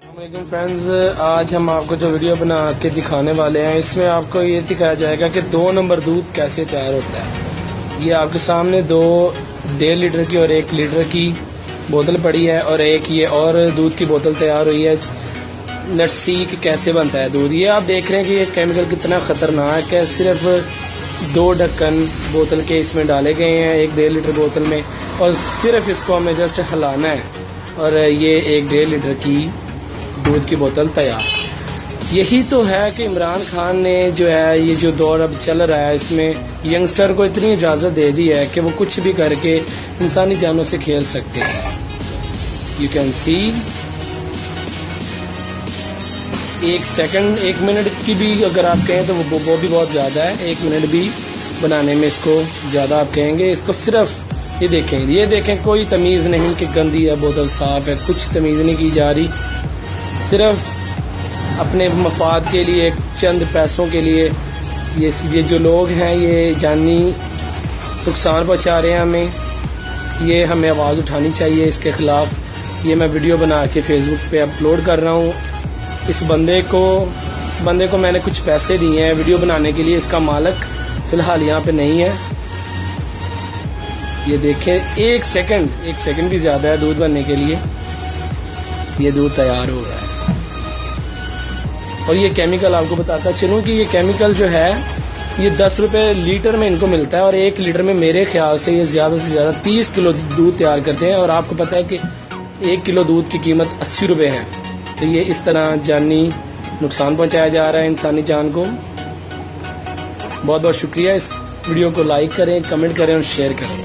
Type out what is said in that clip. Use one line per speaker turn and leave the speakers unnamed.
अस्सलामुअलैकुम फ्रेंड्स, आज हम आपको जो वीडियो बना के दिखाने वाले हैं इसमें आपको ये दिखाया जाएगा कि 2 नंबर दूध कैसे तैयार होता है। ये आपके सामने 1.5 लीटर की और 1 लीटर की बोतल पड़ी है और एक ये और दूध की बोतल तैयार हुई है। लेट्स सी कि कैसे बनता है दूध। ये आप देख रहे हैं कि ये केमिकल कितना ख़तरनाक है। सिर्फ 2 ढक्कन बोतल के इसमें डाले गए हैं 1.5 लीटर बोतल में, और सिर्फ इसको हमें जस्ट हिलाना है और ये 1.5 लीटर की दूध की बोतल तैयार। यही तो है कि इमरान खान ने जो है ये जो दौर अब चल रहा है इसमें यंगस्टर को इतनी इजाज़त दे दी है कि वो कुछ भी करके इंसानी जानों से खेल सकते हैं। You can see 1 second 1 minute की भी अगर आप कहें तो वो भी बहुत ज़्यादा है। 1 मिनट भी बनाने में इसको ज़्यादा आप कहेंगे। इसको सिर्फ ये देखें कोई तमीज़ नहीं कि गंदी है बोतल साफ़ है, कुछ तमीज़ नहीं की जा रही। सिर्फ अपने मफाद के लिए, चंद पैसों के लिए ये जो लोग हैं ये जानी नुकसान पहुंचा रहे हैं हमें। ये हमें आवाज़ उठानी चाहिए इसके ख़िलाफ़। ये मैं वीडियो बना के फेसबुक पे अपलोड कर रहा हूँ। इस बंदे को मैंने कुछ पैसे दिए हैं वीडियो बनाने के लिए। इसका मालिक फ़िलहाल यहाँ पे नहीं है। ये देखें 1 सेकंड भी ज़्यादा है दूध बनने के लिए। ये दूध तैयार हो रहा है। और ये केमिकल आपको बताता चलूँ कि ये केमिकल जो है ये 10 रुपये लीटर में इनको मिलता है, और 1 लीटर में मेरे ख्याल से ये ज़्यादा से ज़्यादा 30 किलो दूध तैयार करते हैं। और आपको पता है कि 1 किलो दूध की कीमत 80 रुपये है। तो ये इस तरह जानी नुकसान पहुंचाया जा रहा है इंसानी जान को। बहुत बहुत शुक्रिया। इस वीडियो को लाइक करें, कमेंट करें और शेयर करें।